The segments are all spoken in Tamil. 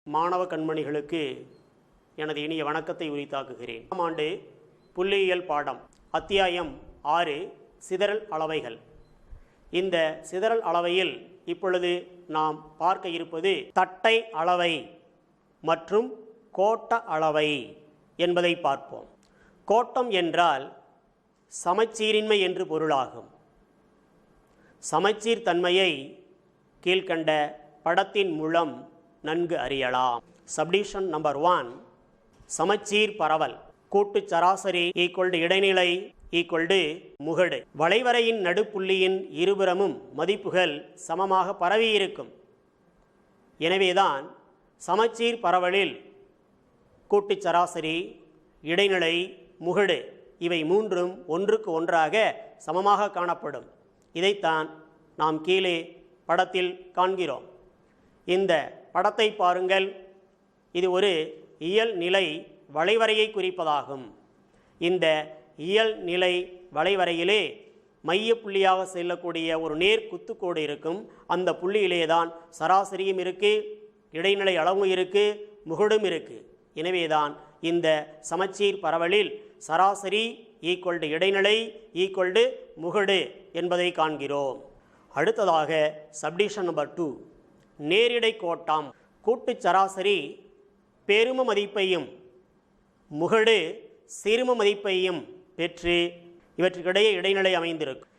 மாணவ கண்மணிகளுக்கு எனது இனிய வணக்கத்தை உரித்தாக்குகிறேன். ஆண்டு புள்ளியியல் பாடம் அத்தியாயம் 6 சிதறல் அளவைகள். இந்த சிதறல் அளவையில் இப்பொழுது நாம் பார்க்க இருப்பது தட்டை அளவை மற்றும் கோட்ட அளவை என்பதை பார்ப்போம். கோட்டம் என்றால் சமச்சீரின்மை என்று பொருளாகும். சமச்சீர் தன்மையை கீழ்கண்ட படத்தின் மூலம் நன்கு அறியலாம். சப்டிவிஷன் நம்பர் 1, சமச்சீர் பரவல். கூட்டு சராசரி ஈக்குவல் இடைநிலை ஈக்குவல் முகடு. வளைவரையின் நடுப்புள்ளியின் இருபுறமும் மதிப்புகள் சமமாக பரவியிருக்கும். எனவேதான் சமச்சீர் பரவலில் கூட்டு சராசரி, இடைநிலை, முகடு இவை மூன்றும் ஒன்றுக்கு ஒன்றாக சமமாக காணப்படும். இதைத்தான் நாம் கீழே படத்தில் காண்கிறோம். இந்த படத்தை பாருங்கள். இது ஒரு இயல்நிலை வளைவரையை குறிப்பதாகும். இந்த இயல்நிலை வளைவரையிலே மைய புள்ளியாக செல்லக்கூடிய ஒரு நேர் குத்துக்கோடு இருக்கும். அந்த புள்ளியிலே தான் சராசரியும் இருக்குது, இடைநிலை அளவும் இருக்குது, முகடும் இருக்குது. எனவேதான் இந்த சமச்சீர் பரவலில் சராசரி ஈக்குவல் இடைநிலை ஈக்குவல் முகடு என்பதை காண்கிறோம். அடுத்ததாக சப்டிவிஷன் நம்பர் 2, நேரிடை கோட்டம். கூட்டு சராசரி பெரும மதிப்பையும் முகடு சிறும மதிப்பையும் பெற்று இவற்றுக்கிடையே இடைநிலை அமைந்திருக்கும்.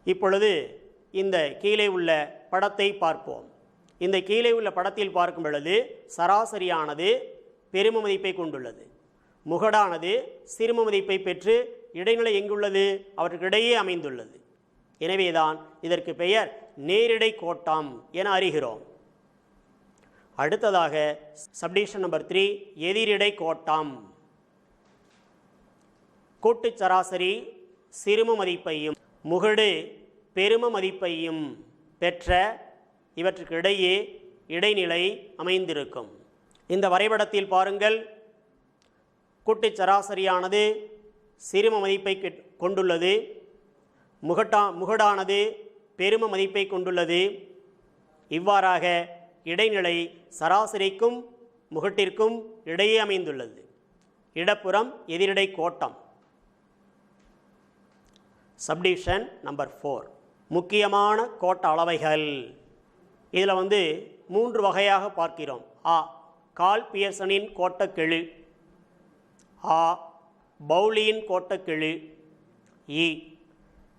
இப்பொழுது இந்த கீழே உள்ள படத்தை பார்ப்போம். இந்த கீழே உள்ள படத்தில் பார்க்கும் பொழுது சராசரியானது பெரும மதிப்பை கொண்டுள்ளது, முகடானது சிறும மதிப்பை பெற்று இடைநிலை எங்குள்ளது? அவற்றுக்கிடையே அமைந்துள்ளது. எனவேதான் இதற்கு பெயர் நேரிடை கோட்டம் என அறிகிறோம். அடுத்ததாக சப்டிவிஷன் நம்பர் 3, எதிரிடை கோட்டம். கூட்டு சராசரி சிறும மதிப்பையும் முகடு பெரும மதிப்பையும் பெற்ற இவற்றுக்கிடையே இடைநிலை அமைந்திருக்கும். இந்த வரைபடத்தில் பாருங்கள். கூட்டு சராசரியானது சிறும மதிப்பை கொண்டுள்ளது, முகடானது பெரும மதிப்பை கொண்டுள்ளது. இவ்வாறாக இடைநிலை சராசரிக்கும் முகட்டிற்கும் இடையே அமைந்துள்ளது. இடப்புறம் எதிரிடை கோட்டம். சப்டிவிஷன் நம்பர் 4, முக்கியமான கோட்ட அளவைகள். இதில் 3 வகையாக பார்க்கிறோம். ஆ, கால் பியர்சனின் கோட்டக்கெழு. ஆ, பவுலியின் கோட்டக்கெழு. இ,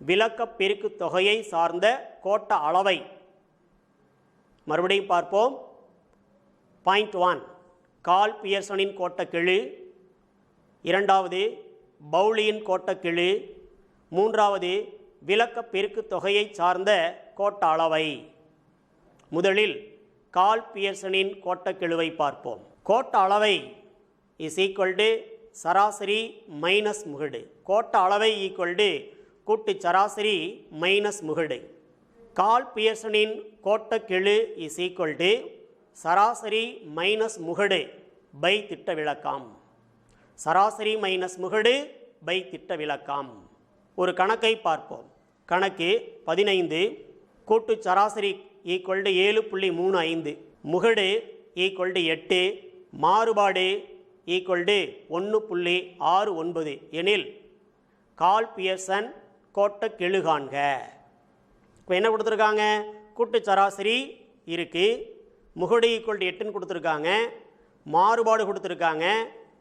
விலக்க பெருக்கு தொகையை சார்ந்த கோட்ட அளவை. மறுபடியும் பார்ப்போம். பாயிண்ட் 1, கால் பியர்சனின் கோட்டக்கெழு. இரண்டாவது பவுலியின் கோட்டக்கெழு. மூன்றாவது விலக்க பெருக்கு தொகையை சார்ந்த கோட்ட அளவை. முதலில் கால் பியர்சனின் கோட்டக்கெழுவை பார்ப்போம். கோட்ட அளவை இஸ் ஈக்குவல் டு சராசரி மைனஸ் முகடு. கோட்ட அளவை ஈக்குவல் டு கூட்டு சராசரி மைனஸ் முகடு. கால் பியர்சனின் கோட்டக்கெழு இஸ் ஈக்குவல் டு சராசரி மைனஸ் முகடு பை திட்ட விலக்கம். சராசரி மைனஸ் முகடு பை திட்ட விலக்கம். ஒரு கணக்கை பார்ப்போம். கணக்கு 15. கூட்டு சராசரி ஈக்குவல் டு 7.35, முகடு ஈக்குவல் டு 8, மாறுபாடு ஈக்குவல் டு 1.69 எனில் கால் பியர்சன் கோட்டக்கெழு காண்க. இப்போ என்ன கொடுத்துருக்காங்க? கூட்டு சராசரி இருக்குது, முகடு ஈக்குவல் டு 8ன்னு கொடுத்துருக்காங்க, மாறுபாடு கொடுத்துருக்காங்க.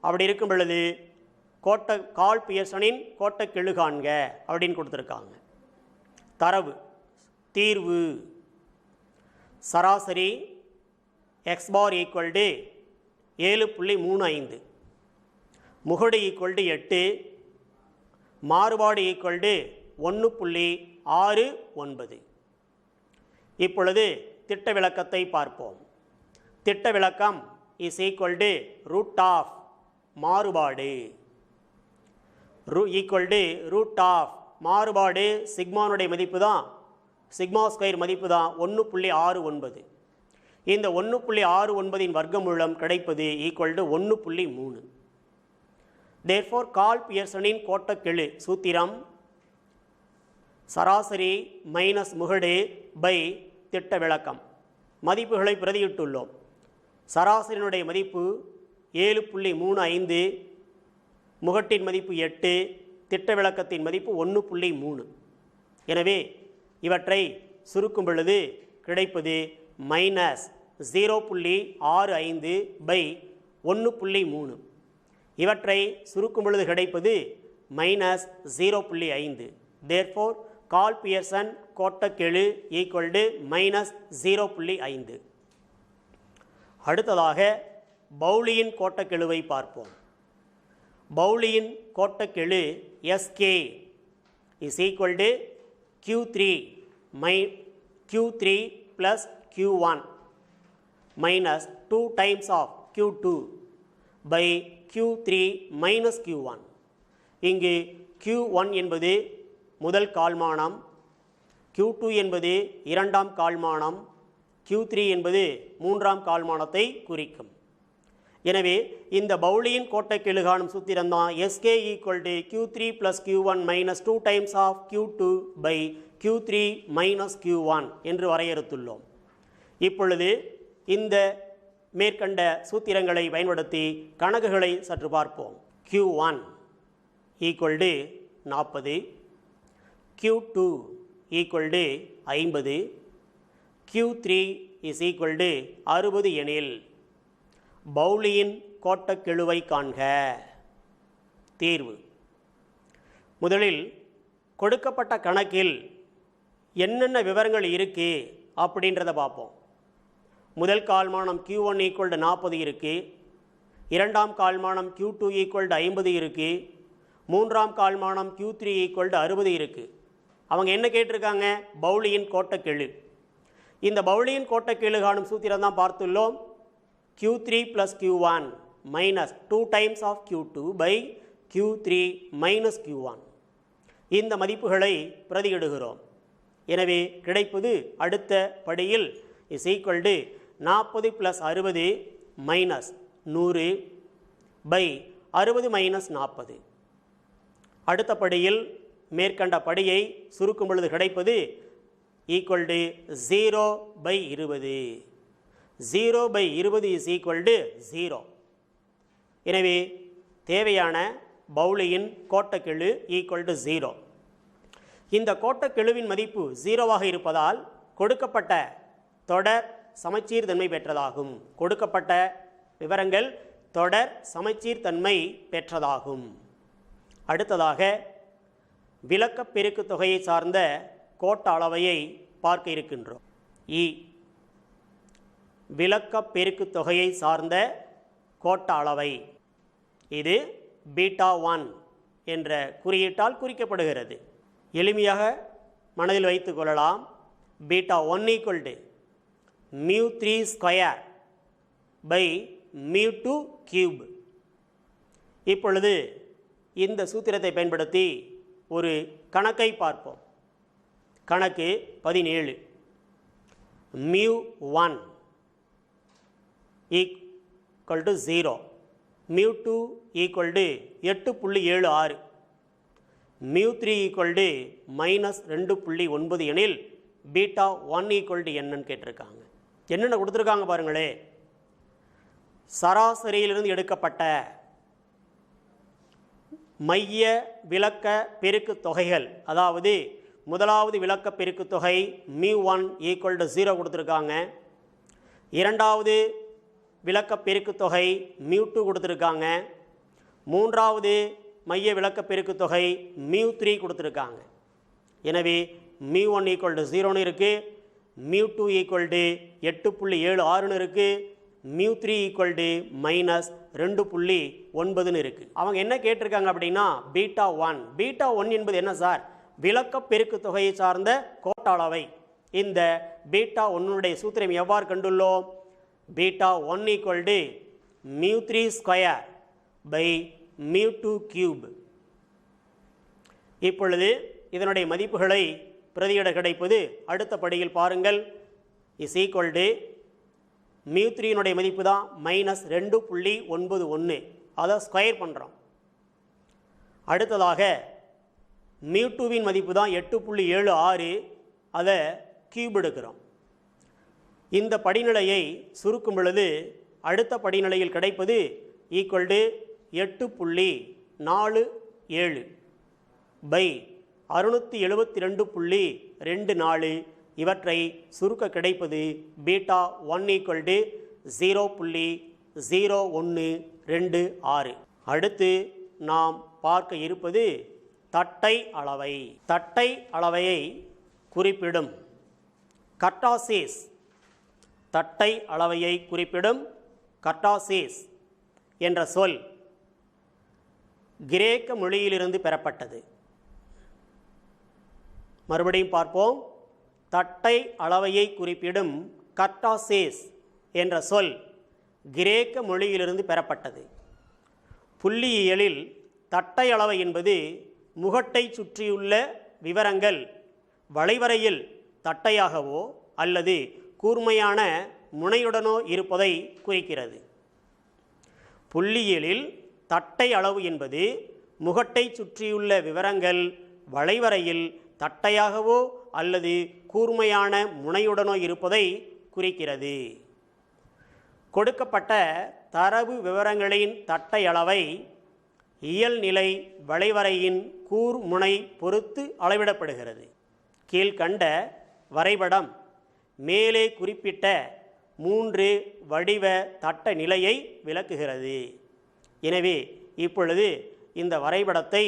அப்படி இருக்கும் பொழுது கால் பியர்சனின் கோட்டக்கெழு காண்க அப்படின்னு கொடுத்துருக்காங்க. தரவு தீர்வு: சராசரி எக்ஸ் பார் ஈக்குவல் டு 7.35, முகடு ஈக்குவல் டு 8, மாறுபாடு ஈக்குவல் டு 1.69. இப்பொழுது திட்ட விலக்கத்தை பார்ப்போம். திட்ட விலக்கம் is equal to root of மாறுபாடு ஈக்குவல் டு ரூட் ஆஃப் மாறுபாடு சிக்மானுடைய மதிப்பு தான், சிக்மா ஸ்கொயர் மதிப்பு தான் 1.69. இந்த 1.69 வர்க்கமூலம் கிடைப்பது ஈக்குவல் டு 1.3. தேர்ஃபோர் கால் பியர்சனின் கோட்டக்கெழு சூத்திரம் சராசரி மைனஸ் முகடு பை திட்ட விலக்கம். மதிப்புகளை பிரதியிட்டுள்ளோம். சராசரியினுடைய மதிப்பு 7.35, முகட்டின் மதிப்பு 8, திட்ட விலக்கத்தின் மதிப்பு 1.3. எனவே இவற்றை சுருக்கும் பொழுது கிடைப்பது -0.65/1.3. இவற்றை சுருக்கும் பொழுது கிடைப்பது -0.5. Therefore, கால் பியர்சன் கோட்டக்கெழு -0.5. அடுத்ததாக பவுலியின் கோட்டக்கெழுவை பார்ப்போம். பவுலியின் கோட்டக்கெழு SK is equal to Q3 plus Q1 minus 2 times of Q2 by Q3 minus Q1. இங்கு Q1 என்பது முதல் கால்மானம், Q2 என்பது இரண்டாம் கால்மானம், Q3 என்பது மூன்றாம் கால்மானத்தை குறிக்கும். எனவே இந்த பவுலியின் கோட்டக்கெழு காணும் சூத்திரம் தான் SK equal to Q3 plus Q1 minus 2 times of Q2 by Q3 minus Q1 என்று வரையறுத்துள்ளோம். இப்பொழுது இந்த மேற்கண்ட சூத்திரங்களை பயன்படுத்தி கணக்குகளை சற்று பார்ப்போம். Q1 equal to 40, Q2 equal to 50, Q3 is equal to 60 எனில் பவுலியின் கோட்டக்கெழுவை காண்க. தீர்வு. முதலில் கொடுக்கப்பட்ட கணக்கில் என்னென்ன விவரங்கள் இருக்கு அப்படின்றத பார்ப்போம். முதல் கால்மானம் Q1 equal to 40 இருக்கு, இரண்டாம் கால்மானம் Q2 equal to 50 இருக்கு, மூன்றாம் கால்மானம் Q3 equal to 60 இருக்கு. அவங்க என்ன கேட்டிருக்காங்க? பவுலியின் கோட்டக்கெழு. இந்த பவுலியின் கோட்டக்கெழு காணும் சூத்திரம் தான் பார்த்துள்ளோம். Q3 plus Q1 minus 2 times of Q2 by Q3 minus Q1. இந்த மதிப்புகளை பிரதியிடுகிறோம். எனவே கிடைப்பது அடுத்த படியில் is equal to 40 plus 60 minus 100 by 60 minus 40. அடுத்த படியில் மேற்கண்ட படியை சுருக்கும் பொழுது கிடைப்பது equal to 0 by 20. 0 by 20 is equal to 0. எனவே தேவையான பவுலியின் கோட்டக்கெழு equal to 0. இந்த கோட்டக்கெழுவின் மதிப்பு 0ஆக இருப்பதால் கொடுக்கப்பட்ட தொடர் சமச்சீர் தன்மை பெற்றதாகும். கொடுக்கப்பட்ட விவரங்கள் தொடர் சமச்சீர் தன்மை பெற்றதாகும். அடுத்ததாக விலக்க பெருக்கு தொகையை சார்ந்த கோட்ட அளவையை பார்க்க இருக்கின்றோம். விலக்க பெருக்கு தொகையை சார்ந்த கோட்ட அளவை இது β1 என்ற குறியீட்டால் குறிக்கப்படுகிறது. எளிமையாக மனதில் வைத்துக் கொள்ளலாம். β1 equal to μ3 square by μ2 cube. இப்பொழுது இந்த சூத்திரத்தை பயன்படுத்தி ஒரு கணக்கை பார்ப்போம். கணக்கு 17. μ1 equal to 0, μ2 equal to 8.76, μ3 equal to -2.9 எனில் β1 equal to என்னன்னு கேட்டிருக்காங்க. என்னென்ன கொடுத்துருக்காங்க பாருங்களே. சராசரியிலிருந்து எடுக்கப்பட்ட மைய விலக்க பெருக்கு தொகைகள், அதாவது முதலாவது விலக்க பெருக்கு தொகை μ1 equal to 0 கொடுத்துருக்காங்க. இரண்டாவது விலக்க பெருக்கு தொகை μ2 கொடுத்துருக்காங்க. மூன்றாவது மைய விலக்க பெருக்கு தொகை μ3 கொடுத்துருக்காங்க. எனவே μ1 equal to 0ன்னு இருக்குது, μ2 equal to 8.76ன்னு இருக்குது, μ3 equal to -2.9ன்னு இருக்குது. அவங்க என்ன கேட்டிருக்காங்க அப்படின்னா β1. β1 என்பது என்ன சார்? விலக்க பெருக்கு தொகையை சார்ந்த கோட்ட அளவை. இந்த β1 சூத்திரம் எவ்வாறு கண்டுள்ளோம்? β1 equal to μ3 square by μ2 cube. இப்பொழுது இதனுடைய மதிப்புகளை பிரதியிட கிடைப்பது அடுத்த படியில் பாருங்கள். இஸ் ஈக்குவல் டு μ3 மதிப்பு தான் -2.91, அதை ஸ்கொயர் பண்ணுறோம். அடுத்ததாக μ2 மதிப்பு தான் 8.76, அதை கியூப் எடுக்கிறோம். இந்த படிநிலையை சுருக்கும் பொழுது அடுத்த படிநிலையில் கிடைப்பது ஈக்குவல் டு 8.47 பை 672.24. இவற்றை சுருக்க கிடைப்பது பீட்டா 1 ஈக்குவல் டு 0.0126. அடுத்து நாம் பார்க்க இருப்பது தட்டை அளவை. தட்டை அளவையை குறிப்பிடும் கர்டாசிஸ், தட்டை அளவையை குறிப்பிடும் கர்டாசிஸ் என்ற சொல் கிரேக்க மொழியிலிருந்து பெறப்பட்டது. மறுபடியும் பார்ப்போம். தட்டை அளவையை குறிப்பிடும் கர்டாசிஸ் என்ற சொல் கிரேக்க மொழியிலிருந்து பெறப்பட்டது. புள்ளியியலில் தட்டை அளவை என்பது முகட்டை சுற்றியுள்ள விவரங்கள் வளைவரையில் தட்டையாகவோ அல்லது கூர்மையான முனையுடனோ இருப்பதை குறிக்கிறது. புள்ளியியலில் தட்டை அளவு என்பது முகட்டை சுற்றியுள்ள விவரங்கள் வளைவரையில் தட்டையாகவோ அல்லது கூர்மையான முனையுடனோ இருப்பதை குறிக்கிறது. கொடுக்கப்பட்ட தரவு விவரங்களின் தட்டை அளவை இயல்நிலை வளைவரையின் கூர்முனை பொறுத்து அளவிடப்படுகிறது. கீழ்கண்ட வரைபடம் மேலே குறிப்பிட்ட 3 வடிவ தட்ட நிலையை விளக்குகிறது. எனவே இப்பொழுது இந்த வரைபடத்தை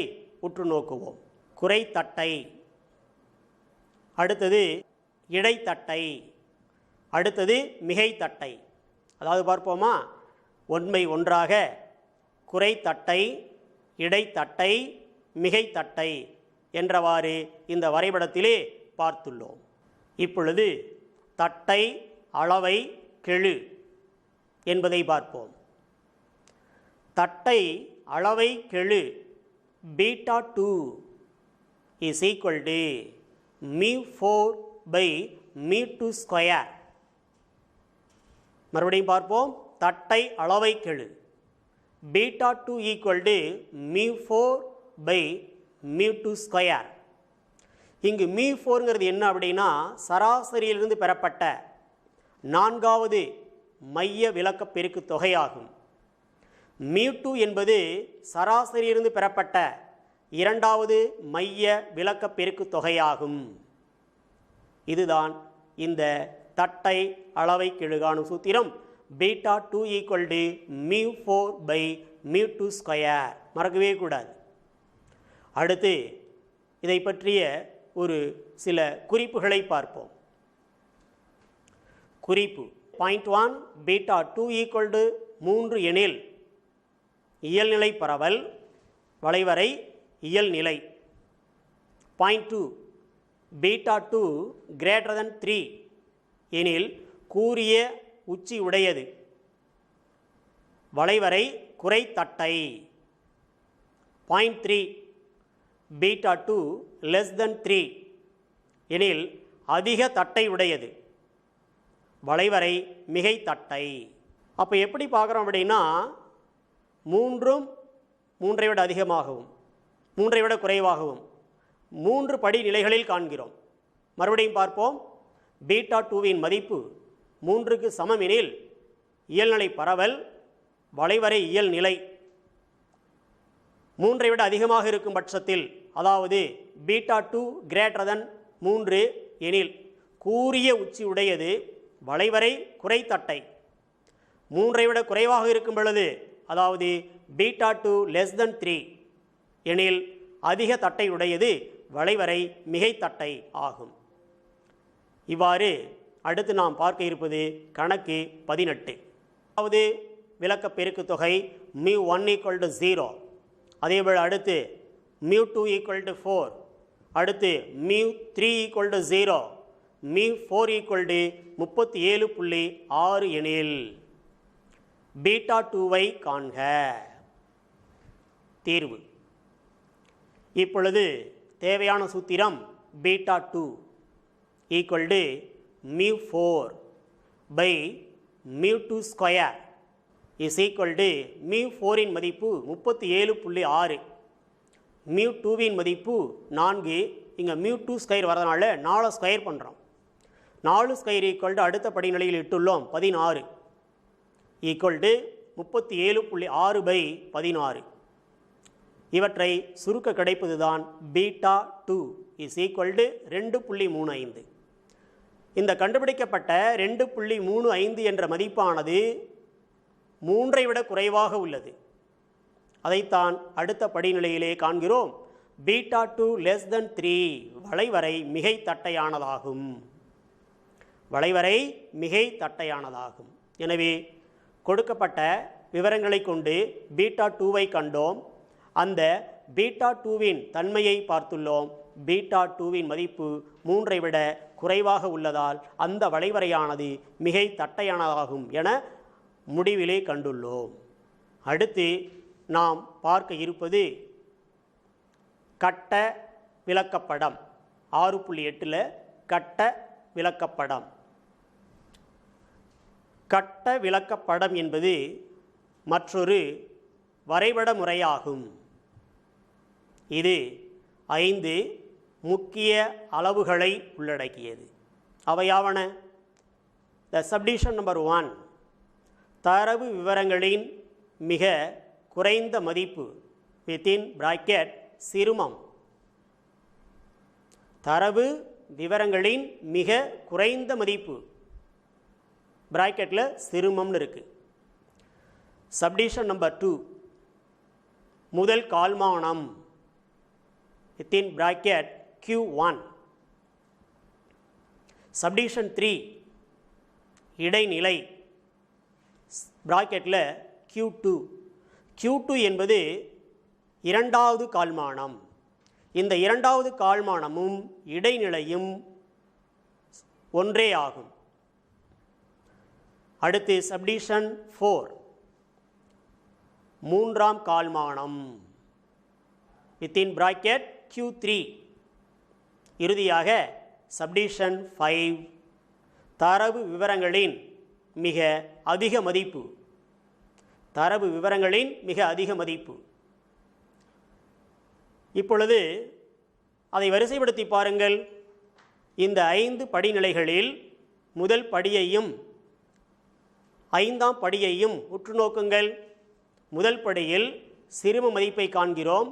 உற்று நோக்குவோம். குறைத்தட்டை, அடுத்தது இடைத்தட்டை, அடுத்தது மிகைத்தட்டை. அதாவது பார்ப்போமா, ஒன்மை ஒன்றாக குறைத்தட்டை, இடைத்தட்டை, மிகைத்தட்டை என்றவாறு இந்த வரைபடத்திலே பார்த்துள்ளோம். இப்பொழுது தட்டை அளவை கெழு என்பதை பார்ப்போம். தட்டை அளவை கெழு beta 2 is equal to μ4 by μ2 square. மறுபடியும் பார்ப்போம். தட்டை அளவை கெழு beta 2 equal to μ4 by μ2 square. இங்கு μ4ங்கிறது என்ன அப்படின்னா, சராசரியிலிருந்து பெறப்பட்ட 4வது மைய விலக்க பெருக்கு தொகையாகும். μ2 என்பது சராசரியிலிருந்து பெறப்பட்ட 2வது மைய விலக்க பெருக்கு தொகையாகும். இதுதான் இந்த தட்டை அளவை கெழு காணும் சூத்திரம். Beta 2 equal to μ4 by μ2 square. மறக்கவே கூடாது. அடுத்து இதை பற்றிய ஒரு சில குறிப்புகளை பார்ப்போம். குறிப்பு பாயிண்ட் 1, பீட்டா 2 ஈக்குவல் டு 3 எனில் இயல்நிலை பரவல் வளைவரை இயல்நிலை. பாயிண்ட் 2, பீட்டா 2 greater than 3 எனில் கூரிய உச்சி உடையது வளைவரை குறைத்தட்டை. பாயிண்ட் 3, பீட்டா 2 less than 3 எனில் அதிக தட்டை உடையது வளைவரை மிகைத்தட்டை. அப்போ எப்படி பார்க்குறோம் அப்படின்னா, 3ஐ விட அதிகமாகவும் 3ஐ விட குறைவாகவும் 3 படி நிலைகளில் காண்கிறோம். மறுபடியும் பார்ப்போம். பீட்டா 2வின் மதிப்பு 3க்கு சமம் எனில் இயல்நிலை பரவல் வளைவரை இயல்நிலை. 3ஐ விட அதிகமாக இருக்கும் பட்சத்தில், அதாவது பீட்டா 2 greater than 3 எனில் கூரிய உச்சி உடையது வளைவரை குறைத்தட்டை. 3ஐ விட குறைவாக இருக்கும் பொழுது, அதாவது பீட்டா 2 less than 3 எனில் அதிக தட்டை உடையது வளைவரை மிகைத்தட்டை ஆகும். இவ்வாறு அடுத்து நாம் பார்க்க இருப்பது கணக்கு 18. அதாவது விலக்க பெருக்கு தொகை μ1 ஈக்குவல் டு 0, அதேபோல் அடுத்து μ2 ஈக்குவல் டு 4, அடுத்து μ3 ஈக்குவல் டு 0, μ4 ஈக்குவல் டு 37.6 எனில் பீட்டா 2வை காண்க. தீர்வு. இப்பொழுது தேவையான சூத்திரம் beta 2 equal to μ4 by μ2 square is equal to μ4இன் மதிப்பு 37.6, μ2வின் மதிப்பு 4. இங்கே μ2 ஸ்கொயர் வரதுனால 4 ஸ்கொயர் பண்ணுறோம். 4 ஸ்கொயர் ஈக்குவல் டு அடுத்த படிநிலையில் இட்டுள்ளோம் 16. Equal to 37.6/16. இவற்றை சுருக்க கிடைப்பது தான் பீட்டா 2 இஸ் ஈக்குவல் டு 2.35. இந்த கண்டுபிடிக்கப்பட்ட 2.35 என்ற மதிப்பானது 3ஐ விட குறைவாக உள்ளது. அதைத்தான் அடுத்த படிநிலையிலே காண்கிறோம். பீட்டா 2 less than 3 வளைவரை மிகை தட்டையானதாகும். வளைவரை மிகை தட்டையானதாகும். எனவே கொடுக்கப்பட்ட விவரங்களை கொண்டு பீட்டா 2வை கண்டோம். அந்த பீட்டா 2வின் தன்மையை பார்த்துள்ளோம். பீட்டா 2வின் மதிப்பு 3ஐ விட குறைவாக உள்ளதால் அந்த வளைவரையானது மிகை தட்டையானதாகும் என முடிவிலே கண்டுள்ளோம். அடுத்து நாம் பார்க்க இருப்பது கட்ட விளக்கப்படம். 6.8 கட்ட விளக்கப்படம். கட்ட விளக்கப்படம் என்பது மற்றொரு வரைபட முறையாகும். இது 5 முக்கிய அளவுகளை உள்ளடக்கியது. அவையாவன: த சப்டிவிஷன் நம்பர் 1, தரவு விவரங்களின் மிக குறைந்த மதிப்பு வித்தின் பிராக்கெட் சிறுமம். தரவு விவரங்களின் மிக குறைந்த மதிப்பு பிராக்கெட்டில் சிறுமம்னு இருக்கு. சப்டிவிஷன் நம்பர் 2, முதல் கால்மானம் வித்தின் பிராக்கெட் Q1. சப்டிவிஷன் 3, இடைநிலை பிராக்கெட்டில் Q2. Q2 என்பது இரண்டாவது கால்மானம். இந்த இரண்டாவது கால்மானமும் இடைநிலையும் ஒன்றே ஆகும். அடுத்து சப்டிவிஷன் 4, மூன்றாம் கால்மானம் வித்தின் பிராக்கெட் Q3. இறுதியாக சப்டிவிஷன் 5, தரவு விவரங்களின் மிக அதிக மதிப்பு. தரவு விவரங்களின் மிக அதிக மதிப்பு. இப்பொழுது அதை வரிசைப்படுத்தி பாருங்கள். இந்த 5 படிநிலைகளில் முதல் படியையும் 5ஆம் படியையும் உற்று நோக்குங்கள். முதல் படியில் சிறும மதிப்பை காண்கிறோம்.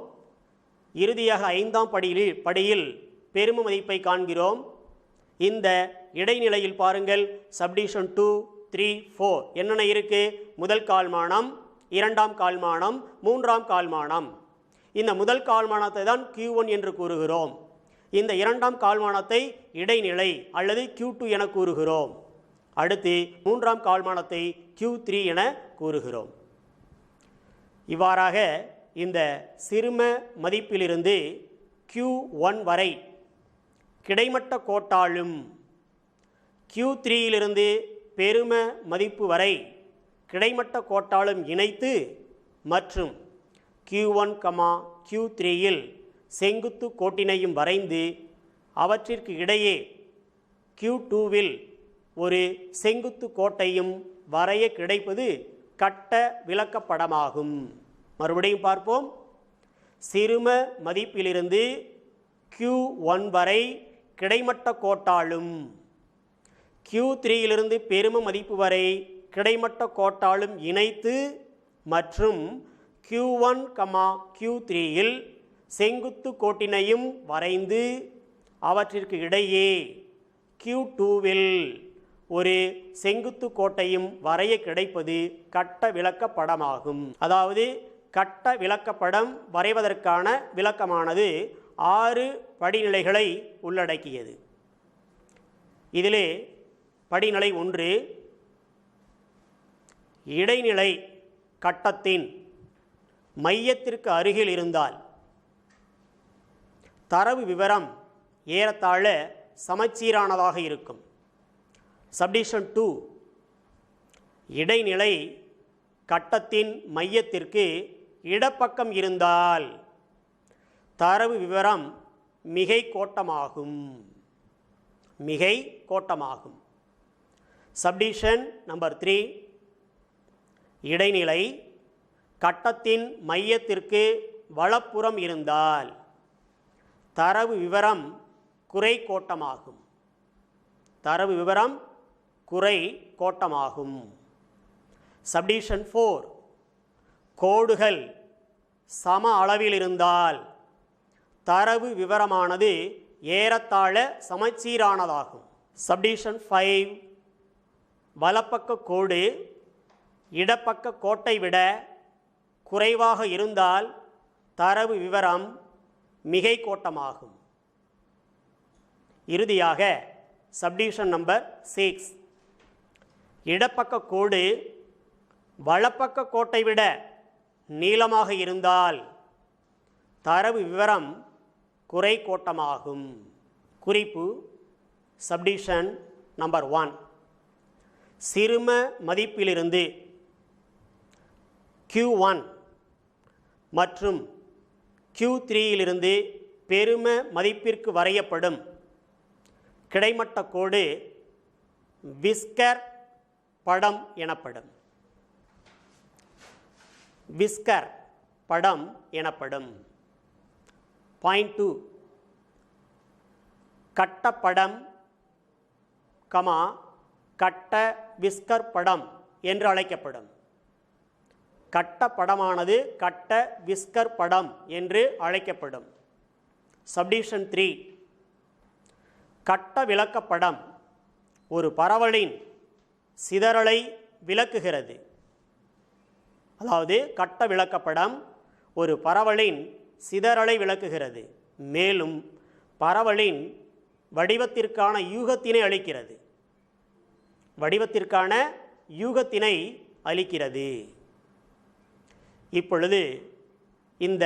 இறுதியாக 5ஆம் படியில் பெரும மதிப்பை காண்கிறோம். இந்த இடைநிலையில் பாருங்கள், சப்டிவிஷன் 2, 3, 4 என்னென்ன இருக்கு? முதல் கால்மானம், இரண்டாம் கால்மானம், மூன்றாம் கால்மானம். இந்த முதல் கால்மானத்தை தான் Q1 என்று கூறுகிறோம். இந்த இரண்டாம் கால்மானத்தை இடைநிலை அல்லது Q2 என கூறுகிறோம். அடுத்து மூன்றாம் கால்மானத்தை Q3 என கூறுகிறோம். இவ்வாறாக இந்த சிறும மதிப்பிலிருந்து Q1 வரை கிடைமட்ட கோட்டாலும், Q3யிலிருந்து பெரும மதிப்பு வரை கிடைமட்ட கோட்டாலும் இணைத்து மற்றும் Q1, Q3யில் செங்குத்து கோட்டினையும் வரைந்து அவற்றிற்கு இடையே Q2வில் ஒரு செங்குத்து கோட்டையும் வரைய கிடைப்பது கட்ட விளக்கப்படமாகும். மறுபடியும் பார்ப்போம். சிறும மதிப்பிலிருந்து Q1 வரை கிடைமட்ட கோட்டாலும், Q3யிலிருந்து பெரும மதிப்பு வரை கிடைமட்ட கோட்டாலும் இணைத்து மற்றும் Q1, Q3யில் செங்குத்து கோட்டினையும் வரைந்து அவற்றிற்கு இடையே Q2வில் ஒரு செங்குத்து கோட்டையும் வரைய கிடைப்பது கட்ட விளக்கப்படமாகும். அதாவது கட்ட விளக்கப்படம் வரைவதற்கான விளக்கமானது 6 படிநிலைகளை உள்ளடக்கியது. இதிலே படிநிலை 1, இடைநிலை கட்டத்தின் மையத்திற்கு அருகில் இருந்தால் தரவு விவரம் ஏறத்தாழ சமச்சீரானதாக இருக்கும். சப்டிவிஷன் 2, இடைநிலை கட்டத்தின் மையத்திற்கு இடப்பக்கம் இருந்தால் தரவு விவரம் மிகை கோட்டமாகும். மிகை கோட்டமாகும். சப்டிவிஷன் நம்பர் 3, இடைநிலை கட்டத்தின் மையத்திற்கு வலப்புறம் இருந்தால் தரவு விவரம் குறை கோட்டமாகும். தரவு விவரம் குறை கோட்டமாகும். சப்டிவிஷன் 4 கோடுகள் சம அளவில் இருந்தால் தரவு விவரமானது ஏறத்தாழ சமச்சீரானதாகும். சப்டிவிஷன் 5 வலப்பக்க கோடு இடப்பக்க கோட்டை விட குறைவாக இருந்தால் தரவு விவரம் மிகை கோட்டமாகும். இறுதியாக சப்டிவிஷன் நம்பர் 6 இடப்பக்க கோடு வலப்பக்க கோட்டை விட நீளமாக இருந்தால் தரவு விவரம் குறை கோட்டமாகும். குறிப்பு சப்டிவிஷன் நம்பர் 1 சிறும மதிப்பிலிருந்து Q1 மற்றும் Q3 பெரும மதிப்பிற்கு வரையப்படும் கிடைமட்ட கோடு விஸ்கர் படம் எனப்படும். விஸ்கர் படம் எனப்படும். பாயிண்ட் 2 கட்டப்படம் கட்ட விஸ்கர் படம் என்று அழைக்கப்படும். கட்டப்படமானது கட்ட விஸ்கர் படம் என்று அழைக்கப்படும். சப்டிவிஷன் 3 கட்ட விளக்கப்படம் ஒரு பரவலின் சிதறலை விளக்குகிறது. அதாவது கட்ட விளக்கப்படம் ஒரு பரவலின் சிதறலை விளக்குகிறது. மேலும் பரவலின் வடிவத்திற்கான யூகத்தினை அளிக்கிறது. வடிவத்திற்கான யூகத்தினை அளிக்கிறது. இப்பொழுது இந்த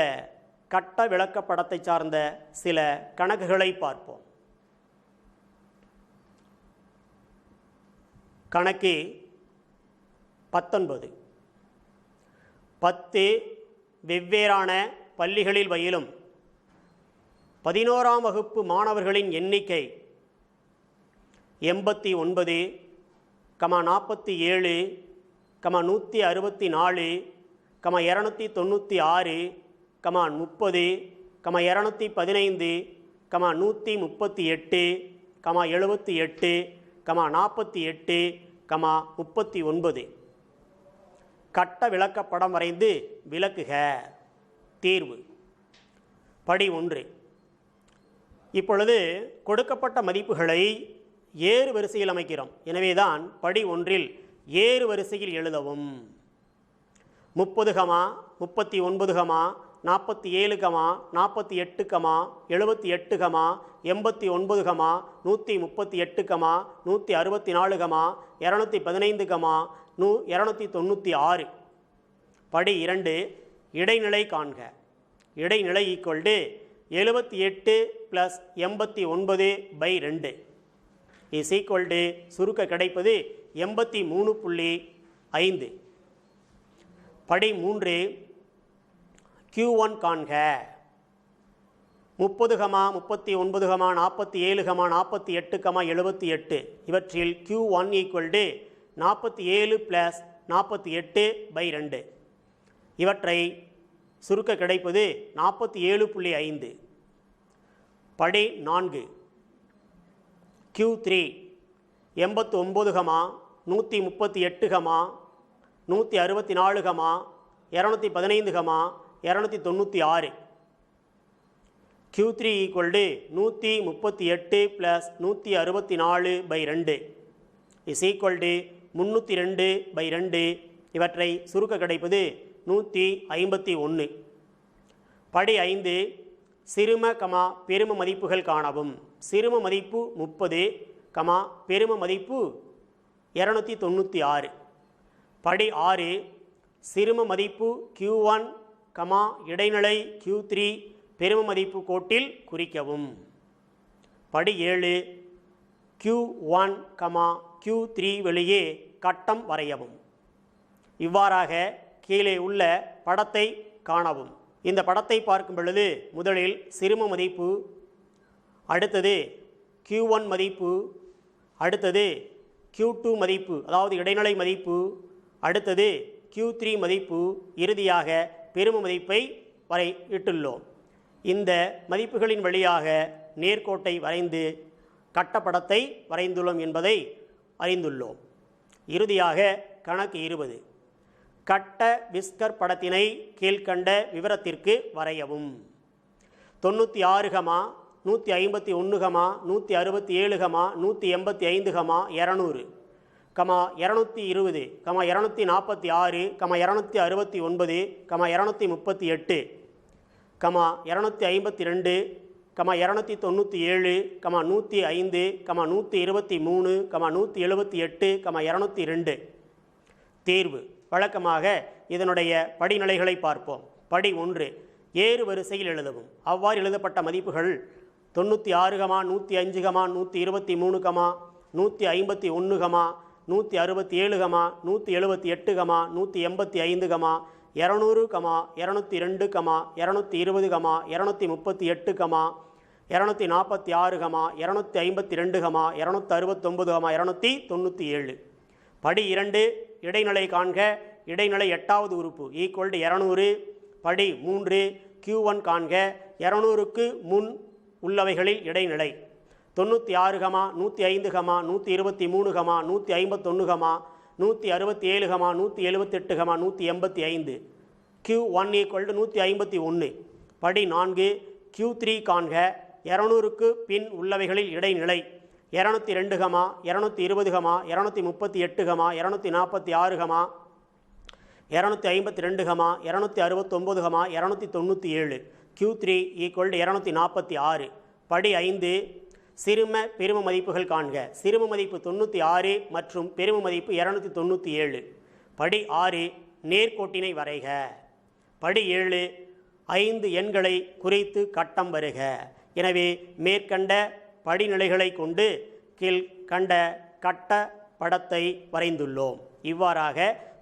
கட்ட விளக்கப்படத்தை சார்ந்த சில கணக்குகளை பார்ப்போம். கணக்கு 19 10 வெவ்வேறான பள்ளிகளில் பயிலும் 11ஆம் வகுப்பு மாணவர்களின் எண்ணிக்கை 89, 47, 164, 296, 30, 215, 138, 78, 48, 39 கட்ட விளக்கப்படம் வரைந்து விளக்குக. தீர்வு. படி 1 இப்பொழுது கொடுக்கப்பட்ட மதிப்புகளை ஏறு வரிசையில் அமைக்கிறோம். எனவேதான் படி 1 ஏறு வரிசையில் எழுதவும். 30, 39, 47, 48, 78, 89, 138, 164, 215, 296. படி 2 இடைநிலை காண்க. இடைநிலை = 78 + 89/2 இஸ் ஈக்குவல் டு சுருக்க கிடைப்பது 83.5. படி 3 Q1 காண்க. 30, 39, 47, 48, 78 இவற்றில் Q1 = 47 + 48/2 இவற்றை சுருக்க கிடைப்பது 47.5. படி 4 Q3 89, 138, 164, 215, 296. Q3 = 138 + 164/2 is equal to 302/2 இவற்றை சுருக்க கிடைப்பது 151. படி 5 சிறும பெரும மதிப்புகள் காணவும். சிறும மதிப்பு 30, பெரும மதிப்பு 296. படி 6 சிறும மதிப்பு Q1, இடைநிலை Q3 பெரும மதிப்பு கோட்டில் குறிக்கவும். படி 7 Q1, Q3 வெளியே கட்டம் வரையவும். இவ்வாறாக கீழே உள்ள படத்தை காணவும். இந்த படத்தை பார்க்கும் பொழுது முதலில் சிறும மதிப்பு, அடுத்தது Q1 மதிப்பு, அடுத்தது Q2 மதிப்பு அதாவது இடைநிலை மதிப்பு, அடுத்தது Q3 மதிப்பு, இறுதியாக பெரும மதிப்பை இட்டுள்ளோம். இந்த மதிப்புகளின் வழியாக நேர்கோட்டை வரைந்து கட்டப்படத்தை வரைந்துள்ளோம் என்பதை அறிந்துள்ளோம். இறுதியாக கணக்கு 20 கட்ட விஸ்கர் படத்தினை கீழ்கண்ட விவரத்திற்கு வரையவும். 96, 151, 167, 185, 200, 220, 246, 269, 238, 252, 297, 105, 123, 178, 202. தீர்வு. வழக்கமாக இதனுடைய படிநிலைகளை பார்ப்போம். படி 1, ஏறு வரிசையில் எழுதவும். அவ்வாறு எழுதப்பட்ட மதிப்புகள் 96, 105, 123, 151, 167, 178, 185, 200, 202, 220, 238, 246, 252, 269, 297. படி 2, இடைநிலை காண்க. இடைநிலை 8வது உறுப்பு ஈக்குவல் டு 200. படி 3, Q1 காண்க. 200க்கு முன் உள்ளவைகளில் இடைநிலை 96, 105, 123, 151, 167, 178, 185. Q1 equal to 151. படி 4, Q3 காண்க. 200க்கு பின் உள்ளவைகளில் இடைநிலை 202, 220, 238, 246, 252, 269, 297. Q3 equal to 246. படி 5, சிறும பெரும மதிப்புகள் காண்க. சிறும மதிப்பு 96 மற்றும் பெரும மதிப்பு 297. படி 6, நேர்கோட்டினை வரைக. படி 7, 5 எண்களை குறித்து கட்டம் வருக. எனவே மேற்கண்ட படிநிலைகளை கொண்டு கீழ்கண்ட கட்ட படத்தை வரைந்துள்ளோம். இவ்வாறாக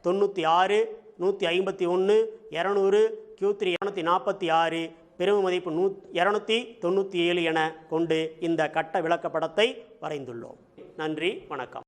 96, 151, 200, Q3 246, பெரும மதிப்பு 297 என கொண்டு இந்த கட்ட விளக்கப்படத்தை வரைந்துள்ளோம். நன்றி, வணக்கம்.